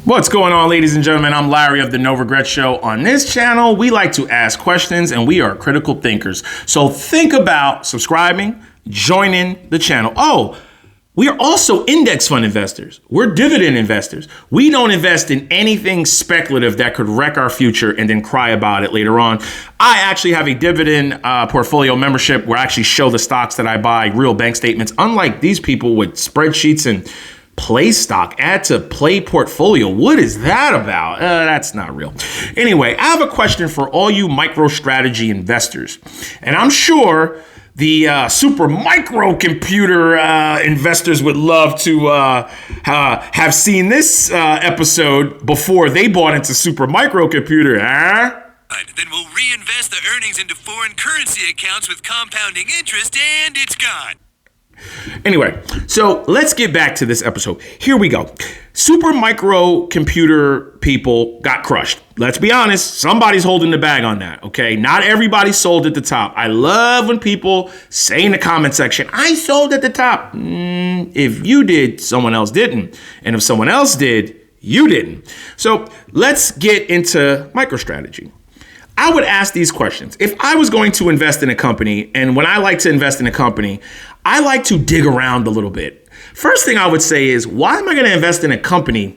What's going on, ladies and gentlemen? I'm Larry of the No Regret Show. On this channel, we like to ask questions and we are critical thinkers. So think about subscribing, joining the channel. Oh, we are also index fund investors. We're dividend investors. We don't invest in anything speculative that could wreck our future and then cry about it later on. I actually have a dividend portfolio membership where I actually show the stocks that I buy, real bank statements, unlike these people with spreadsheets and play stock, add to play portfolio. What is that about? That's not real. Anyway, I have a question for all you Microstrategy investors. And I'm sure the super microcomputer investors would love to have seen this episode before they bought into super microcomputer. Then we'll reinvest the earnings into foreign currency accounts with compounding interest, and it's gone. Anyway, so let's get back to this episode. Here we go. Super microcomputer people got crushed. Let's be honest. Somebody's holding the bag on that. Okay. Not everybody sold at the top. I love when people say in the comment section, I sold at the top. If you did, someone else didn't. And if someone else did, you didn't. So let's get into MicroStrategy. I would ask these questions. If I was going to invest in a company, and when I like to invest in a company, I like to dig around a little bit. First thing I would say is, why am I going to invest in a company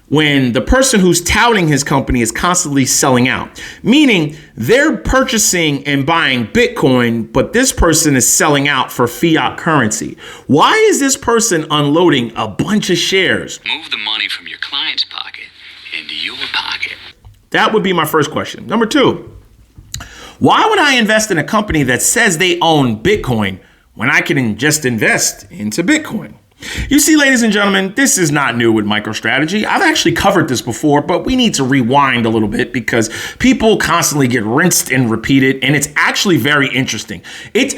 when the person who's touting his company is constantly selling out? Meaning they're purchasing and buying Bitcoin, but this person is selling out for fiat currency. Why is this person unloading a bunch of shares? Move the money from your client's pocket into your pocket. That would be my first question. Number two, why would I invest in a company that says they own Bitcoin when I can just invest into Bitcoin? You see, ladies and gentlemen, this is not new with MicroStrategy. I've actually covered this before, but we need to rewind a little bit because people constantly get rinsed and repeated, and it's actually very interesting. It's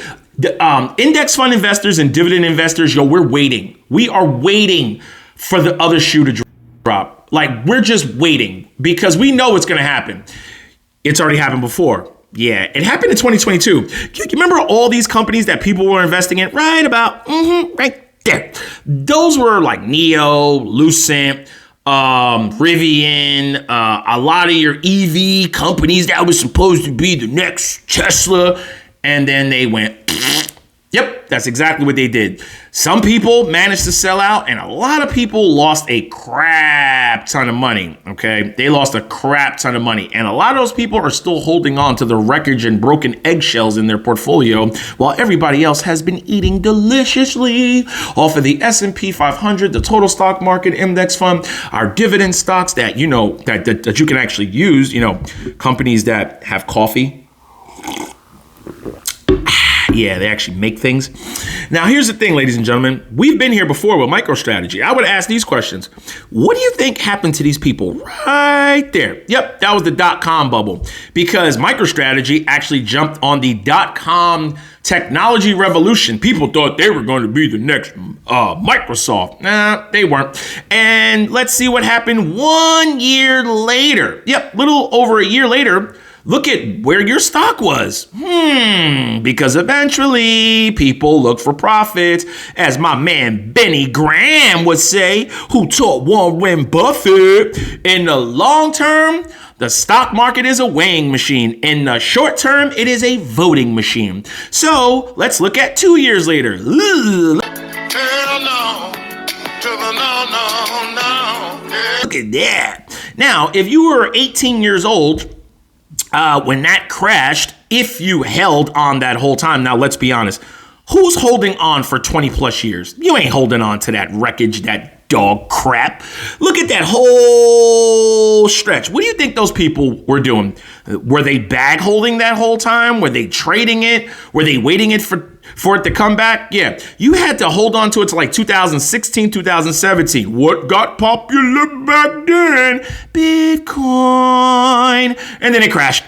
index fund investors and dividend investors, we're waiting. We are waiting for the other shoe to drop. Like, we're just waiting because we know it's going to happen. It's already happened before. Yeah, it happened in 2022. You remember all these companies that people were investing in? Right about, right there. Those were like Neo, Lucent, Rivian, a lot of your EV companies that was supposed to be the next Tesla. And then they went, yep, that's exactly what they did. Some people managed to sell out, and a lot of people lost a crap ton of money, okay? They lost a crap ton of money, and a lot of those people are still holding on to the wreckage and broken eggshells in their portfolio, while everybody else has been eating deliciously off of the S&P 500, the total stock market index fund, our dividend stocks that, that you can actually use, companies that have coffee. Yeah, they actually make things. Now, here's the thing, ladies and gentlemen. We've been here before with MicroStrategy. I would ask these questions. What do you think happened to these people right there? Yep, that was the dot-com bubble. Because MicroStrategy actually jumped on the dot-com technology revolution. People thought they were going to be the next Microsoft. Nah, they weren't. And let's see what happened 1 year later. Yep, little over a year later. Look at where your stock was. Because eventually people look for profits. As my man Benny Graham would say, who taught Warren Buffett, in the long term, the stock market is a weighing machine. In the short term, it is a voting machine. So let's look at 2 years later. Look at that. Now, if you were 18 years old, when that crashed, if you held on that whole time, now let's be honest, who's holding on for 20 plus years? You ain't holding on to that wreckage, that dog crap. Look at that whole stretch. What do you think those people were doing? Were they bag holding that whole time? Were they trading it? Were they waiting for it to come back? Yeah, you had to hold on to it to like 2016, 2017. What got popular back then? Bitcoin. And then it crashed.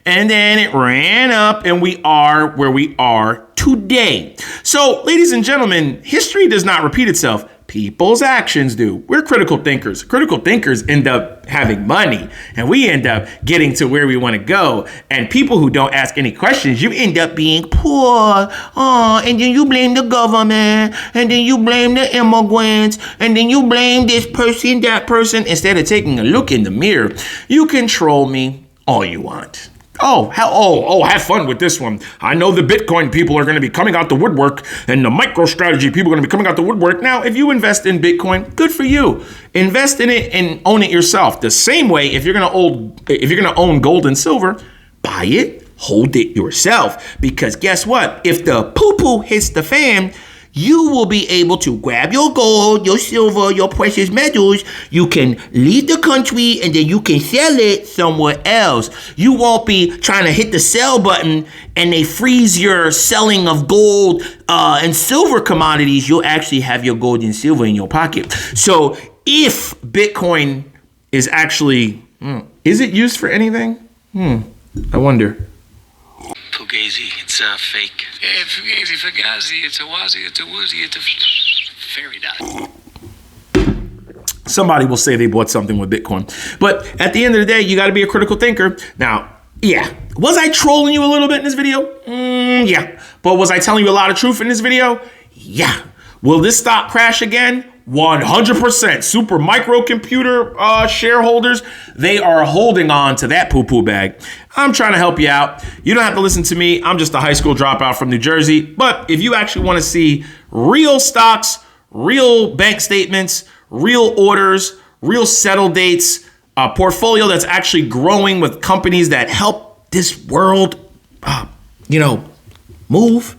And then it ran up, and we are where we are today. So, ladies and gentlemen, history does not repeat itself. people's actions do. We're critical thinkers. Critical thinkers end up having money, and we end up getting to where we want to go. And people who don't ask any questions, you end up being poor. Oh, and then you blame the government, and then you blame the immigrants, and then you blame this person, that person, instead of taking a look in the mirror. You can troll me all you want. Have fun with this one. I know the Bitcoin people are going to be coming out the woodwork, and the Microstrategy people are going to be coming out the woodwork. Now, if you invest in Bitcoin, good for you. Invest in it and own it yourself. The same way, if you're going to own gold and silver, buy it, hold it yourself. Because guess what? If the poo-poo hits the fan, you will be able to grab your gold, your silver, your precious metals. You can leave the country and then you can sell it somewhere else. You won't be trying to hit the sell button and they freeze your selling of gold and silver commodities. You'll actually have your gold and silver in your pocket. So if Bitcoin is actually, is it used for anything? I wonder. Fugazi, it's fake. Yeah, Fugazi, Fugazi, it's a wazi, it's a woozy, it's a fairy dust. Somebody will say they bought something with Bitcoin. But at the end of the day, you got to be a critical thinker. Now, yeah, was I trolling you a little bit in this video? Yeah. But was I telling you a lot of truth in this video? Yeah. Will this stock crash again? 100%. Super microcomputer shareholders, they are holding on to that poo-poo bag. I'm trying to help you out. You don't have to listen to me. I'm just a high school dropout from New Jersey. But if you actually want to see real stocks, real bank statements, real orders, real settle dates, a portfolio that's actually growing with companies that help this world, move,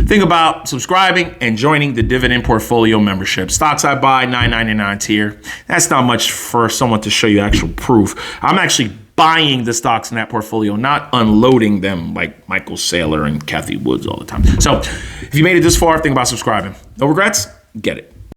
think about subscribing and joining the Dividend Portfolio membership. Stocks I buy, $9.99 tier. That's not much for someone to show you actual proof. I'm actually buying the stocks in that portfolio, not unloading them like Michael Saylor and Kathy Woods all the time. So if you made it this far, think about subscribing. No regrets? Get it.